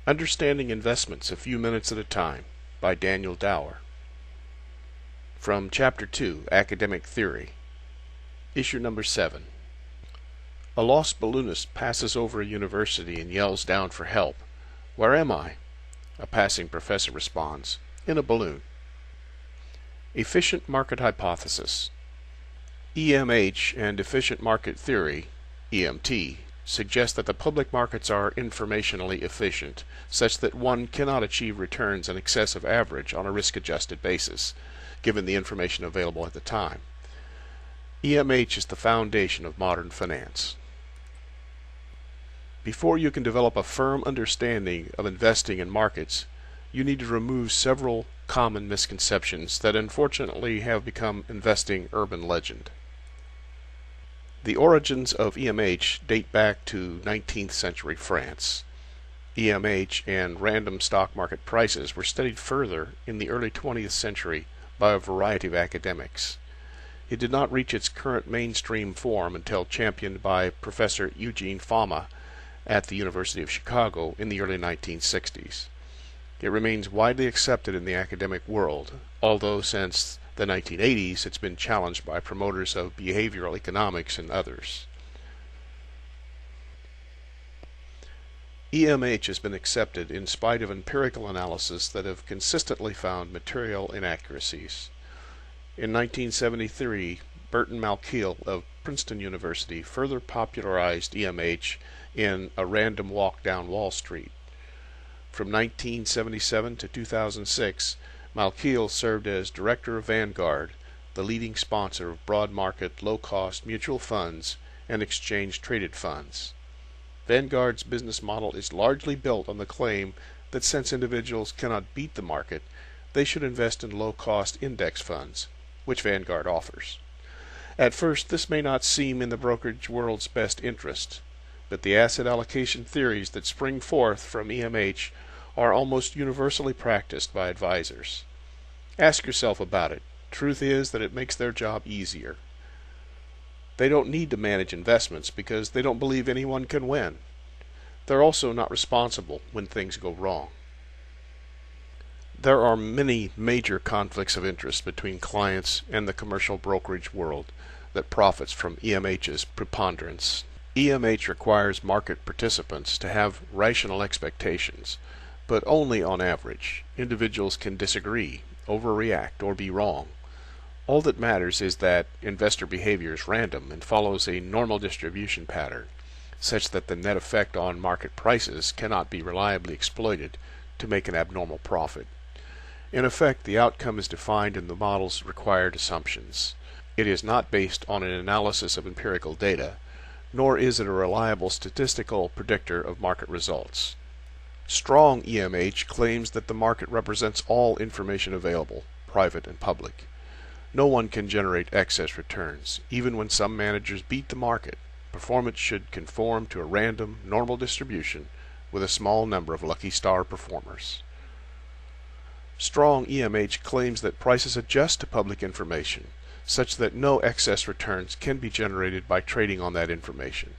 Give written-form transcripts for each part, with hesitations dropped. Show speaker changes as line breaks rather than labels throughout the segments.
Understanding Investments a Few Minutes at a Time by Daniel Dower. From Chapter 2, Academic Theory, Issue Number 7. A lost balloonist passes over a university and yells down for help. "Where am I?" A passing professor responds, "In a balloon." Efficient Market Hypothesis. EMH and Efficient Market Theory, EMT, suggest that the public markets are informationally efficient, such that one cannot achieve returns in excess of average on a risk-adjusted basis, given the information available at the time. EMH is the foundation of modern finance. Before you can develop a firm understanding of investing in markets, you need to remove several common misconceptions that unfortunately have become investing urban legend. The origins of EMH date back to 19th century France. EMH and random stock market prices were studied further in the early 20th century by a variety of academics. It did not reach its current mainstream form until championed by Professor Eugene Fama at the University of Chicago in the early 1960s. It remains widely accepted in the academic world, although since the 1980s it's been challenged by promoters of behavioral economics and others. EMH has been accepted in spite of empirical analysis that have consistently found material inaccuracies. In 1973, Burton Malkiel of Princeton University further popularized EMH in A Random Walk Down Wall Street. From 1977 to 2006, Malkiel served as director of Vanguard, the leading sponsor of broad market, low-cost mutual funds and exchange-traded funds. Vanguard's business model is largely built on the claim that since individuals cannot beat the market, they should invest in low-cost index funds, which Vanguard offers. At first, this may not seem in the brokerage world's best interest, but the asset allocation theories that spring forth from EMH are almost universally practiced by advisors. Ask yourself about it. Truth is that it makes their job easier. They don't need to manage investments because they don't believe anyone can win. They're also not responsible when things go wrong. There are many major conflicts of interest between clients and the commercial brokerage world that profits from EMH's preponderance. EMH requires market participants to have rational expectations, but only on average. Individuals can disagree, overreact, or be wrong. All that matters is that investor behavior is random and follows a normal distribution pattern, such that the net effect on market prices cannot be reliably exploited to make an abnormal profit. In effect, the outcome is defined in the model's required assumptions. It is not based on an analysis of empirical data, nor is it a reliable statistical predictor of market results. Strong EMH claims that the market represents all information available, private and public. No one can generate excess returns, even when some managers beat the market. Performance should conform to a random, normal distribution with a small number of lucky star performers. Strong EMH claims that prices adjust to public information, such that no excess returns can be generated by trading on that information.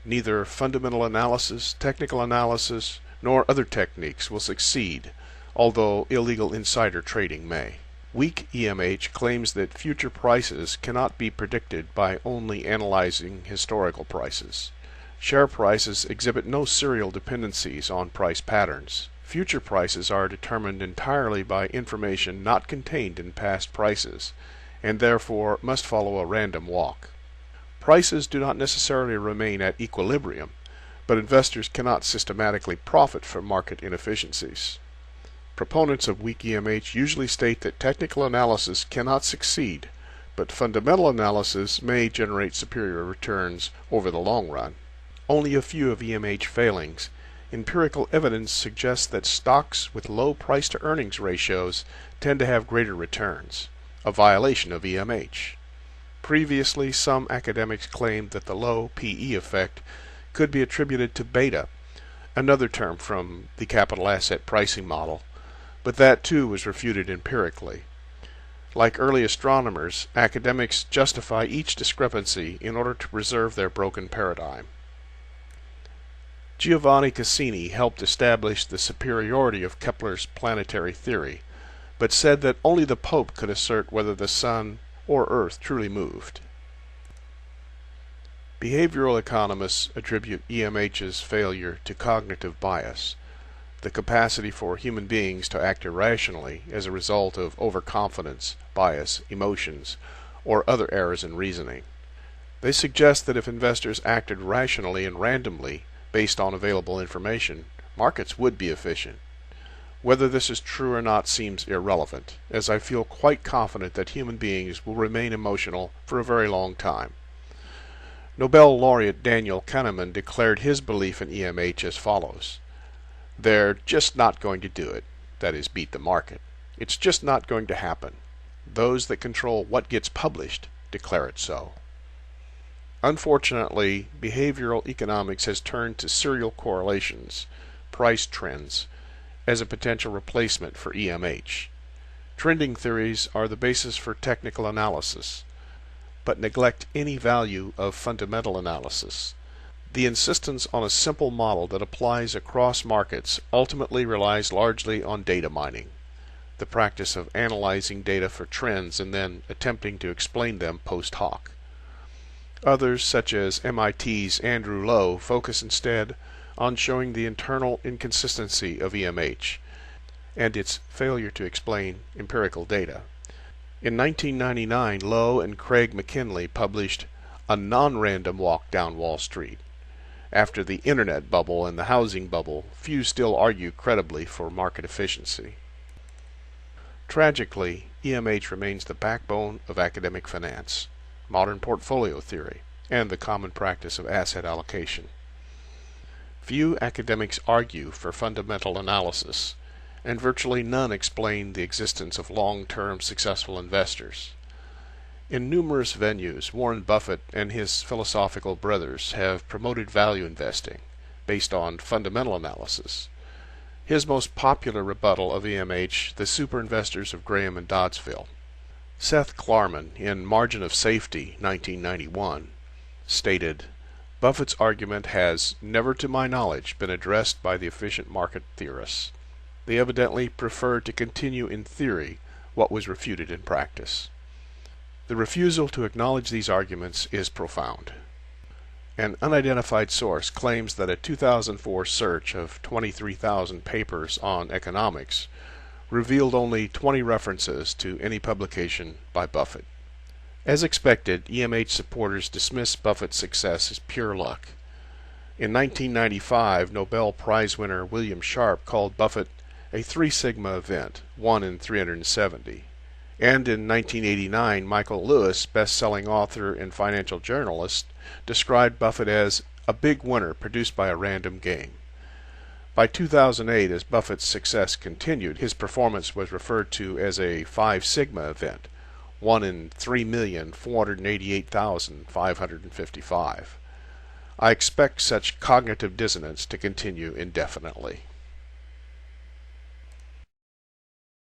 Neither fundamental analysis, technical analysis, nor other techniques will succeed, although illegal insider trading may. Weak EMH claims that future prices cannot be predicted by only analyzing historical prices. Share prices exhibit no serial dependencies on price patterns. Future prices are determined entirely by information not contained in past prices, and therefore must follow a random walk. Prices do not necessarily remain at equilibrium, but investors cannot systematically profit from market inefficiencies. Proponents of weak EMH usually state that technical analysis cannot succeed, but fundamental analysis may generate superior returns over the long run. Only a few of EMH failings. Empirical evidence suggests that stocks with low price-to-earnings ratios tend to have greater returns, a violation of EMH. Previously, some academics claimed that the low PE effect could be attributed to beta, another term from the capital asset pricing model, but that too was refuted empirically. Like early astronomers, academics justify each discrepancy in order to preserve their broken paradigm. Giovanni Cassini helped establish the superiority of Kepler's planetary theory, but said that only the Pope could assert whether the Sun or Earth truly moved. Behavioral economists attribute EMH's failure to cognitive bias, the capacity for human beings to act irrationally as a result of overconfidence, bias, emotions, or other errors in reasoning. They suggest that if investors acted rationally and randomly based on available information, markets would be efficient. Whether this is true or not seems irrelevant, as I feel quite confident that human beings will remain emotional for a very long time. Nobel laureate Daniel Kahneman declared his belief in EMH as follows: "They're just not going to do it, that is, beat the market. It's just not going to happen. Those that control what gets published declare it so." Unfortunately, behavioral economics has turned to serial correlations, price trends, as a potential replacement for EMH. Trending theories are the basis for technical analysis, but neglect any value of fundamental analysis. The insistence on a simple model that applies across markets ultimately relies largely on data mining, the practice of analyzing data for trends and then attempting to explain them post hoc. Others, such as MIT's Andrew Lo, focus instead on showing the internal inconsistency of EMH and its failure to explain empirical data. In 1999, Lo and Craig McKinley published A Non-Random Walk Down Wall Street. After the internet bubble and the housing bubble, few still argue credibly for market efficiency. Tragically, EMH remains the backbone of academic finance, modern portfolio theory, and the common practice of asset allocation. Few academics argue for fundamental analysis, and virtually none explain the existence of long-term successful investors. In numerous venues, Warren Buffett and his philosophical brothers have promoted value investing based on fundamental analysis. His most popular rebuttal of EMH, the super investors of Graham and Doddsville. Seth Klarman, in Margin of Safety, 1991, stated, "Buffett's argument has, never to my knowledge, been addressed by the efficient market theorists. They evidently prefer to continue in theory what was refuted in practice." The refusal to acknowledge these arguments is profound. An unidentified source claims that a 2004 search of 23,000 papers on economics revealed only 20 references to any publication by Buffett. As expected, EMH supporters dismiss Buffett's success as pure luck. In 1995, Nobel Prize winner William Sharpe called Buffett a 3 sigma event, 1 in 370. And in 1989, Michael Lewis, best-selling author and financial journalist, described Buffett as a big winner produced by a random game. By 2008, as Buffett's success continued, his performance was referred to as a 5 sigma event, 1 in 3,488,555. I expect such cognitive dissonance to continue indefinitely.